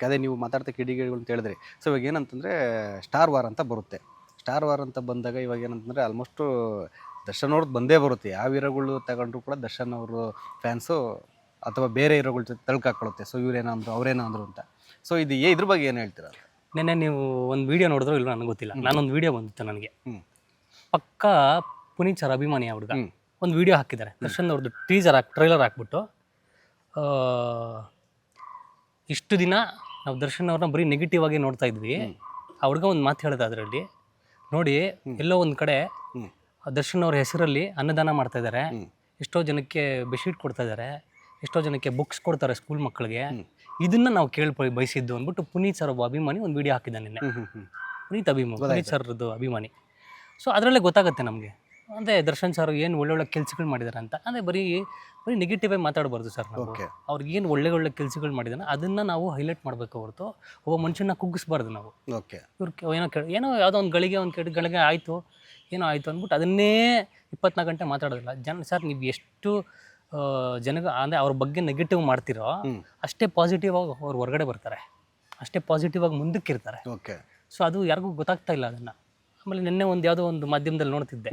ಅದೇ ನೀವು ಮಾತಾಡ್ತಾ ಕಿಡಿಗೇಡಿಗಳು ಅಂತ ಹೇಳಿದ್ರಿ. ಸೊ ಇವಾಗ ಏನಂತಂದರೆ ಸ್ಟಾರ್ ವಾರ್ ಅಂತ ಬರುತ್ತೆ. ಸ್ಟಾರ್ ವಾರ್ ಅಂತ ಬಂದಾಗ ಇವಾಗ ಏನಂತಂದರೆ ಆಲ್ಮೋಸ್ಟು ದರ್ಶನ್ ಅವ್ರದ್ದು ಬಂದೇ ಬರುತ್ತೆ. ಯಾವ ಹೀರೋಗಳು ತಗೊಂಡ್ರು ಕೂಡ ದರ್ಶನ್ ಅವರು ಫ್ಯಾನ್ಸು ಅಥವಾ ಬೇರೆ ಹೀರೋಗಳ ಜೊತೆ ತಳ್ಕಾಕೊಳ್ಳುತ್ತೆ. ಸೊ ಇವ್ರೇನೋ ಅಂದರು ಅವರೇನೋ ಅಂದರು ಅಂತ. ಸೊ ಇದು ಇದ್ರ ಬಗ್ಗೆ ಏನು ಹೇಳ್ತೀರಾ? ನೆನ್ನೆ ನೀವು ಒಂದು ವೀಡಿಯೋ ನೋಡಿದ್ರು ಇಲ್ಲ ನನಗೆ ಗೊತ್ತಿಲ್ಲ. ನಾನೊಂದು ವೀಡಿಯೋ ಬಂದಿತ್ತು ನನಗೆ. ಪಕ್ಕ ಪುನೀತ್ ಸರ್ ಅಭಿಮಾನಿ ಹುಡುಗ ಒಂದು ವೀಡಿಯೋ ಹಾಕಿದ್ದಾರೆ. ದರ್ಶನ್ ಅವ್ರದ್ದು ಟ್ರೈಲರ್ ಹಾಕ್ಬಿಟ್ಟು ಇಷ್ಟು ದಿನ ನಾವು ದರ್ಶನ್ ಅವ್ರನ್ನ ಬರೀ ನೆಗೆಟಿವ್ ಆಗಿ ನೋಡ್ತಾ ಇದ್ವಿ. ಆ ಹುಡುಗ ಒಂದು ಮಾತು ಹೇಳಿದ ಅದರಲ್ಲಿ ನೋಡಿ, ಎಲ್ಲೋ ಒಂದು ಕಡೆ ದರ್ಶನ್ ಅವ್ರ ಹೆಸರಲ್ಲಿ ಅನ್ನದಾನ ಮಾಡ್ತಾ ಇದ್ದಾರೆ, ಎಷ್ಟೋ ಜನಕ್ಕೆ ಬೆಡ್ಶೀಟ್ ಕೊಡ್ತಾ ಇದ್ದಾರೆ, ಎಷ್ಟೋ ಜನಕ್ಕೆ ಬುಕ್ಸ್ ಕೊಡ್ತಾರೆ ಸ್ಕೂಲ್ ಮಕ್ಕಳಿಗೆ. ಇದನ್ನ ನಾವು ಬಯಸಿದ್ದು ಅಂದ್ಬಿಟ್ಟು ಪುನೀತ್ ಸರ್ ಒಬ್ಬ ಅಭಿಮಾನಿ ಒಂದು ವಿಡಿಯೋ ಹಾಕಿದ್ದಾನೆ ನಿನ್ನೆ. ಪುನೀತ್ ಸರ್ದು ಅಭಿಮಾನಿ. ಸೊ ಅದರಲ್ಲೇ ಗೊತ್ತಾಗುತ್ತೆ ನಮಗೆ, ಅಂದರೆ ದರ್ಶನ್ ಸರ್ ಏನು ಒಳ್ಳೊಳ್ಳೆ ಕೆಲಸಗಳು ಮಾಡಿದ್ದಾರೆ ಅಂತ. ಅಂದರೆ ಬರೀ ನೆಗೆಟಿವ್ ಆಗಿ ಮಾತಾಡಬಾರ್ದು ಸರ್. ನಾವು ಅವ್ರಿಗೆ ಏನು ಒಳ್ಳೆ ಕೆಲಸಗಳು ಮಾಡಿದಾನೆ ಅದನ್ನು ನಾವು ಹೈಲೈಟ್ ಮಾಡಬೇಕು ಹೊರತು ಒಬ್ಬ ಮನುಷ್ಯನ ಕುಗ್ಗಿಸ್ಬಾರ್ದು ನಾವು. ಇವ್ರು ಏನೋ ಯಾವುದೋ ಒಂದು ಗಳಿಗೆ ಆಯಿತು ಏನೋ ಆಯಿತು ಅಂದ್ಬಿಟ್ಟು ಅದನ್ನೇ 24 ಗಂಟೆ ಮಾತಾಡೋದಿಲ್ಲ ಸರ್. ನೀವು ಎಷ್ಟು ಅಂದರೆ ಅವ್ರ ಬಗ್ಗೆ ನೆಗೆಟಿವ್ ಮಾಡ್ತಿರೋ ಅಷ್ಟೇ ಪಾಸಿಟಿವ್ ಆಗಿ ಅವ್ರು ಹೊರಗಡೆ ಬರ್ತಾರೆ, ಅಷ್ಟೇ ಪಾಸಿಟಿವ್ ಆಗಿ ಮುಂದಕ್ಕೆ ಇರ್ತಾರೆ. ಸೊ ಅದು ಯಾರಿಗೂ ಗೊತ್ತಾಗ್ತಾ ಇಲ್ಲ ಅದನ್ನು. ಆಮೇಲೆ ನಿನ್ನೆ ಯಾವುದೋ ಒಂದು ಮಾಧ್ಯಮದಲ್ಲಿ ನೋಡ್ತಿದ್ದೆ,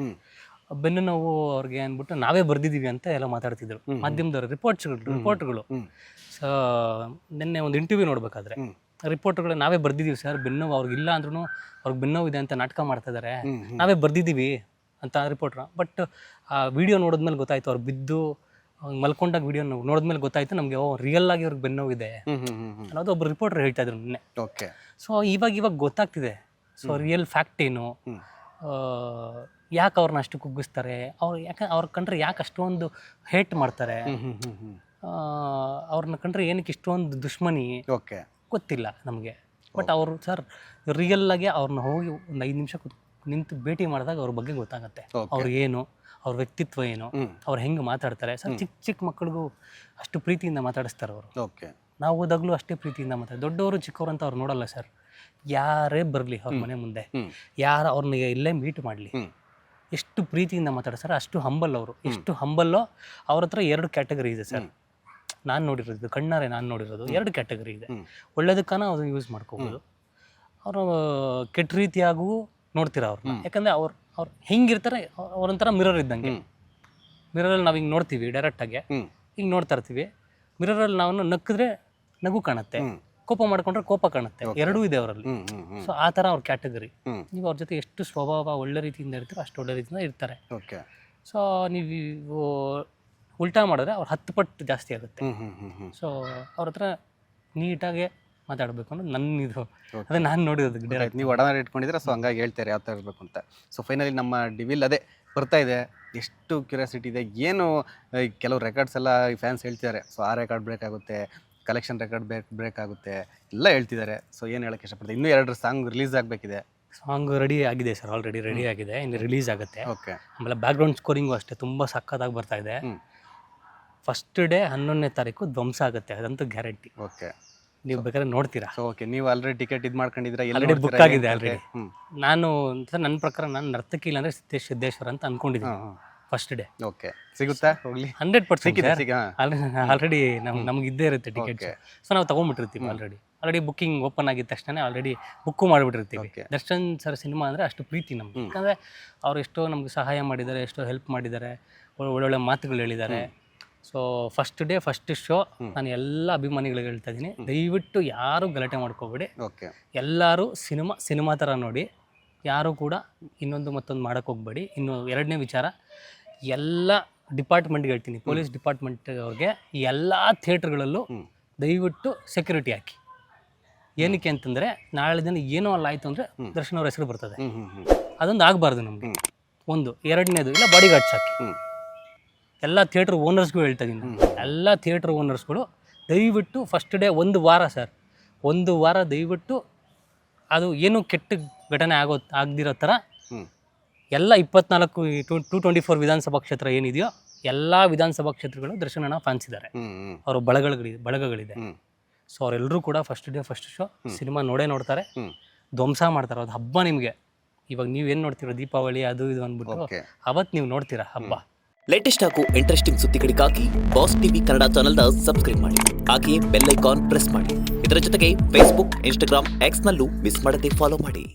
ಬೆನ್ನು ನೋವು ಅವ್ರಿಗೆ ಅಂದ್ಬಿಟ್ಟು ನಾವೇ ಬರ್ದಿದ್ದೀವಿ ಅಂತ ಎಲ್ಲ ಮಾತಾಡ್ತಿದ್ರು ಮಾಧ್ಯಮದವರು, ರಿಪೋರ್ಟ್ಗಳು. ಸೊ ನಿನ್ನೆ ಒಂದು ಇಂಟರ್ವ್ಯೂ ನೋಡ್ಬೇಕಾದ್ರೆ ರಿಪೋರ್ಟ್ಗಳು ನಾವೇ ಬರ್ದಿದ್ದೀವಿ ಸರ್, ಬೆನ್ನೋವು ಅವ್ರಿಗಿಲ್ಲ ಅಂದ್ರೂ ಅವ್ರಿಗೆ ಬೆನ್ನೋವು ಇದೆ ಅಂತ ನಾಟಕ ಮಾಡ್ತಾ ಇದ್ದಾರೆ, ನಾವೇ ಬರ್ದಿದ್ದೀವಿ ಅಂತ ರಿಪೋರ್ಟ್ರ. ಬಟ್ ಆ ವಿಡಿಯೋ ನೋಡಿದ್ಮೇಲೆ ಗೊತ್ತಾಯ್ತು, ಅವ್ರು ಬಿದ್ದು ಮಲ್ಕೊಂಡಾಗ ವಿಡಿಯೋ ನೋಡಿದ್ಮೇಲೆ ಗೊತ್ತಾಯ್ತು ನಮಗೆ, ರಿಯಲ್ ಆಗಿ ಅವ್ರಿಗೆ ಬೆನ್ನೋವಿದೆ ಅನ್ನೋದು ಒಬ್ಬರು ರಿಪೋರ್ಟರ್ ಹೇಳ್ತಾ ಇದ್ರು ನಿನ್ನೆ. ಸೊ ಇವಾಗ ಗೊತ್ತಾಗ್ತಿದೆ. ಸೊ ರಿಯಲ್ ಫ್ಯಾಕ್ಟ್ ಏನು, ಯಾಕೆ ಅವ್ರನ್ನ ಅಷ್ಟು ಕುಗ್ಗಿಸ್ತಾರೆ, ಯಾಕೆ ಅವ್ರ ಕಂಡ್ರೆ ಯಾಕೆ ಅಷ್ಟೊಂದು ಹೇಟ್ ಮಾಡ್ತಾರೆ, ಅವ್ರನ್ನ ಕಂಡ್ರೆ ಏನಕ್ಕೆ ಇಷ್ಟೊಂದು ದುಶ್ಮನಿ ಗೊತ್ತಿಲ್ಲ ನಮಗೆ. ಬಟ್ ಅವರು ಸರ್ ರಿಯಲ್ ಆಗಿ ಅವ್ರನ್ನ ಹೋಗಿ ಒಂದು 5 ನಿಮಿಷ ನಿಂತು ಭೇಟಿ ಮಾಡಿದಾಗ ಅವ್ರ ಬಗ್ಗೆ ಗೊತ್ತಾಗುತ್ತೆ. ಅವ್ರು ಏನು, ಅವ್ರ ವ್ಯಕ್ತಿತ್ವ ಏನು, ಅವ್ರು ಹೆಂಗೆ ಮಾತಾಡ್ತಾರೆ ಸರ್. ಚಿಕ್ಕ ಮಕ್ಕಳಿಗೂ ಅಷ್ಟು ಪ್ರೀತಿಯಿಂದ ಮಾತಾಡಿಸ್ತಾರೆ ಅವರು. ನಾವು ಓದಾಗಲೂ ಅಷ್ಟೇ ಪ್ರೀತಿಯಿಂದ ಮಾತಾಡ್ತಾರೆ. ದೊಡ್ಡವರು ಚಿಕ್ಕವರು ಅಂತ ಅವ್ರು ನೋಡಲ್ಲ ಸರ್. ಯಾರೇ ಬರಲಿ ಅವ್ರ ಮನೆ ಮುಂದೆ, ಯಾರು ಅವ್ರನ್ನ ಇಲ್ಲೇ ಮೀಟ್ ಮಾಡಲಿ, ಎಷ್ಟು ಪ್ರೀತಿಯಿಂದ ಮಾತಾಡ್ತಾರೆ. ಅಷ್ಟು ಹಂಬಲ್ ಅವರು, ಎಷ್ಟು ಹಂಬಲ್ಲೋ. ಅವ್ರ ಹತ್ರ 2 ಕ್ಯಾಟಗರಿ ಇದೆ ಸರ್. ನಾನು ನೋಡಿರೋದು ಕಣ್ಣಾರೆ, ನಾನು ನೋಡಿರೋದು 2 ಕ್ಯಾಟಗರಿ ಇದೆ. ಒಳ್ಳೇದಕ್ಕನ ಅದನ್ನು ಯೂಸ್ ಮಾಡ್ಕೋಬೋದು, ಅವರು ಕೆಟ್ಟ ರೀತಿಯಾಗೂ ನೋಡ್ತೀರ ಅವ್ರನ್ನ. ಯಾಕಂದರೆ ಅವ್ರು ಹೆಂಗಿರ್ತಾರೆ ಅವ್ರೊಂಥರ ಮಿರರ್ ಇದ್ದಂಗೆ. ಮಿರರಲ್ಲಿ ನಾವು ಹಿಂಗೆ ನೋಡ್ತೀವಿ ಡೈರೆಕ್ಟಾಗಿ, ಹಿಂಗೆ ನೋಡ್ತಾ ಇರ್ತೀವಿ. ಮಿರರಲ್ಲಿ ನಾವು ನಕ್ಕಿದ್ರೆ ನಗು ಕಾಣುತ್ತೆ, ಕೋಪ ಮಾಡ್ಕೊಂಡ್ರೆ ಕೋಪ ಕಾಣುತ್ತೆ, ಎರಡೂ ಇದೆ ಅವರಲ್ಲಿ. ಸೊ ಆ ಥರ ಅವ್ರ ಕ್ಯಾಟಗರಿ. ನೀವು ಅವ್ರ ಜೊತೆ ಎಷ್ಟು ಸ್ವಭಾವ ಒಳ್ಳೆ ರೀತಿಯಿಂದ ಇರ್ತೀರೋ ಅಷ್ಟು ಒಳ್ಳೆ ರೀತಿಯಿಂದ ಇರ್ತಾರೆ. ಸೊ ನೀವು ಉಲ್ಟಾ ಮಾಡಿದ್ರೆ ಅವ್ರು 10 ಪಟ್ಟು ಜಾಸ್ತಿ ಆಗುತ್ತೆ. ಸೊ ಅವ್ರ ಹತ್ರ ನೀಟಾಗೆ ಮಾತಾಡಬೇಕು ಅನ್ನೋದು ನನ್ನ ಇದು. ಅದೇ ನಾನು ನೋಡಿರೋದು ಡೈರೆಕ್ಟ್. ನೀವು ಒಡನಾಡಿ ಇಟ್ಕೊಂಡಿದ್ರೆ ಸೊ ಹಂಗಾಗಿ ಹೇಳ್ತಾರೆ ಯಾವ ಥರ ಇರಬೇಕು ಅಂತ. ಸೊ ಫೈನಲಿ ನಮ್ಮ ಡಿವಿಲ್ ಅದೇ ಬರ್ತಾ ಇದೆ. ಎಷ್ಟು ಕ್ಯೂರಿಯಾಸಿಟಿ ಇದೆ ಏನು. ಕೆಲವು ರೆಕಾರ್ಡ್ಸ್ ಎಲ್ಲ ಫ್ಯಾನ್ಸ್ ಹೇಳ್ತಿದ್ದಾರೆ. ಸೊ ಆ ರೆಕಾರ್ಡ್ ಬ್ರೇಕ್ ಆಗುತ್ತೆ, ಕಲೆಕ್ಷನ್ ರೆಕಾರ್ಡ್ ಬ್ರೇಕ್ ಆಗುತ್ತೆ ಎಲ್ಲ ಹೇಳ್ತಿದ್ದಾರೆ. ಸೊ ಏನು ಹೇಳೋಕ್ಕೆ ಇಷ್ಟಪಡ್ತೀನಿ, ಇನ್ನೂ 2 ಸಾಂಗ್ ರಿಲೀಸ್ ಆಗಬೇಕಿದೆ. ಸಾಂಗ್ ರೆಡಿ ಆಗಿದೆ ಸರ್, ಆಲ್ರೆಡಿ ರೆಡಿ ಆಗಿದೆ, ಇನ್ನು ರಿಲೀಸ್ ಆಗುತ್ತೆ. ಆಮೇಲೆ ಬ್ಯಾಕ್ಗ್ರೌಂಡ್ ಸ್ಕೋರಿಂಗು ಅಷ್ಟೇ ತುಂಬ ಸಕ್ಕತ್ತಾಗಿ ಬರ್ತಾ ಇದೆ. ಫಸ್ಟ್ ಡೇ 11ನೇ ತಾರೀಕು ಧ್ವಂಸ ಆಗುತ್ತೆ, ಅದಂತೂ ಗ್ಯಾರಂಟಿ. ನೀವು ಬೇಕಾದ್ರೆ ನೋಡ್ತೀರಾ. ನೀವು ಆಲ್ರೆಡಿ ಟಿಕೆಟ್ ಇದು ಮಾಡ್ಕೊಂಡಿದ್ದೀರಾ? ಆಲ್ರೆಡಿ ಬುಕ್ ಆಗಿದೆ ಆಲ್ರೆಡಿ. ನಾನು ನನ್ನ ಪ್ರಕಾರ ನಾನು ನರ್ತಕಿ ಇಲ್ಲ ಅಂದರೆ ಸಿದ್ದೇಶ್ವರ ಅಂತ ಅನ್ಕೊಂಡಿದ್ದೀನಿ. ಫಸ್ಟ್ ಡೇ ಸಿಗುತ್ತಾ? ಹೋಗ್ಲಿ 100% ಆಲ್ರೆಡಿ ನಮ್ಗೆ ಇದ್ದೇ ಇರುತ್ತೆ ಟಿಕೆಟ್. ಸೊ ನಾವು ತೊಗೊಂಡ್ಬಿಟ್ಟಿರ್ತೀವಿ. ಆಲ್ರೆಡಿ ಬುಕ್ಕಿಂಗ್ ಓಪನ್ ಆಗಿದ ತಕ್ಷಣ ಆಲ್ರೆಡಿ ಬುಕ್ಕು ಮಾಡಿಬಿಟ್ಟಿರ್ತೀವಿ. ದರ್ಶನ್ ಸರ್ ಸಿನಿಮಾ ಅಂದರೆ ಅಷ್ಟು ಪ್ರೀತಿ ನಮ್ಗೆ. ಯಾಕಂದರೆ ಅವ್ರು ಎಷ್ಟೋ ನಮ್ಗೆ ಸಹಾಯ ಮಾಡಿದ್ದಾರೆ, ಎಷ್ಟೋ ಹೆಲ್ಪ್ ಮಾಡಿದ್ದಾರೆ, ಒಳ್ಳೊಳ್ಳೆ ಮಾತುಗಳು ಹೇಳಿದ್ದಾರೆ. So first day first show ನಾನು ಎಲ್ಲ ಅಭಿಮಾನಿಗಳಿಗೆ ಹೇಳ್ತಾ ಇದ್ದೀನಿ, ದಯವಿಟ್ಟು ಯಾರೂ ಗಲಾಟೆ ಮಾಡ್ಕೋಬೇಡಿ. ಎಲ್ಲರೂ ಸಿನಿಮಾ ಥರ ನೋಡಿ, ಯಾರೂ ಕೂಡ ಇನ್ನೊಂದು ಮತ್ತೊಂದು ಮಾಡೋಕ್ಕೆ ಹೋಗಬೇಡಿ. ಇನ್ನು 2ನೇ ವಿಚಾರ, ಎಲ್ಲ ಡಿಪಾರ್ಟ್ಮೆಂಟ್ಗೆ ಹೇಳ್ತೀನಿ, ಪೊಲೀಸ್ ಡಿಪಾರ್ಟ್ಮೆಂಟ್ ಅವ್ರಿಗೆ ಎಲ್ಲ ಥಿಯೇಟ್ರ್ಗಳಲ್ಲೂ ದಯವಿಟ್ಟು ಸೆಕ್ಯೂರಿಟಿ ಹಾಕಿ. ಏನಕ್ಕೆ ಅಂತಂದರೆ ನಾಳೆ ದಿನ ಏನೋ ಅಲ್ಲ ಆಯಿತು ಅಂದರೆ ದರ್ಶನ್ ಅವ್ರ ಹೆಸರು ಬರ್ತದೆ. ಅದೊಂದು ಆಗಬಾರ್ದು ನಮಗೆ. ಒಂದು 2ನೇದು ಇಲ್ಲ ಬಾಡಿ ಗಾರ್ಡ್ಸ್ ಹಾಕಿ. ಎಲ್ಲ ಥಿಯೇಟ್ರ್ ಓನರ್ಸ್ಗೂ ಹೇಳ್ತಾ ಇದ್ದೀನಿ, ಎಲ್ಲ ಥಿಯೇಟ್ರ್ ಓನರ್ಸ್ಗಳು ದಯವಿಟ್ಟು ಫಸ್ಟ್ ಡೇ 1 ವಾರ ಸರ್, 1 ವಾರ ದಯವಿಟ್ಟು ಅದು ಏನು ಕೆಟ್ಟ ಘಟನೆ ಆಗದಿರೋ ಥರ ಎಲ್ಲ 224 ವಿಧಾನಸಭಾ ಕ್ಷೇತ್ರ ಏನಿದೆಯೋ ಎಲ್ಲ ವಿಧಾನಸಭಾ ಕ್ಷೇತ್ರಗಳು ದರ್ಶನನ ಫ್ಯಾನ್ಸ್ ಇದ್ದಾರೆ, ಅವ್ರ ಬಳಗಗಳಿದೆ. ಸೊ ಅವರೆಲ್ಲರೂ ಕೂಡ first day first show cinema ನೋಡ್ತಾರೆ, ಧ್ವಂಸ ಮಾಡ್ತಾರೆ. ಅದು ಹಬ್ಬ ನಿಮಗೆ. ಇವಾಗ ನೀವೇನು ನೋಡ್ತೀರೋ ದೀಪಾವಳಿ ಅದು ಇದು ಅಂದ್ಬಿಟ್ಟು ಅವತ್ತು ನೀವು ನೋಡ್ತೀರಾ ಹಬ್ಬ. ಲೇಟೆಸ್ಟ್ ಹಾಗೂ ಇಂಟ್ರೆಸ್ಟಿಂಗ್ ಸುದ್ದಿಗಳಿಗಾಗಿ ಬಾಸ್ ಟಿವಿ ಕನ್ನಡ ಚಾನೆಲ್ನ ಸಬ್ಸ್ಕ್ರೈಬ್ ಮಾಡಿ. ಹಾಗೆಯೇ ಬೆಲ್ ಐಕಾನ್ ಪ್ರೆಸ್ ಮಾಡಿ. ಇದರ ಜೊತೆಗೆ ಫೇಸ್ಬುಕ್, ಇನ್ಸ್ಟಾಗ್ರಾಮ್, ಎಕ್ಸ್ನಲ್ಲೂ ಮಿಸ್ ಮಾಡದೆ ಫಾಲೋ ಮಾಡಿ.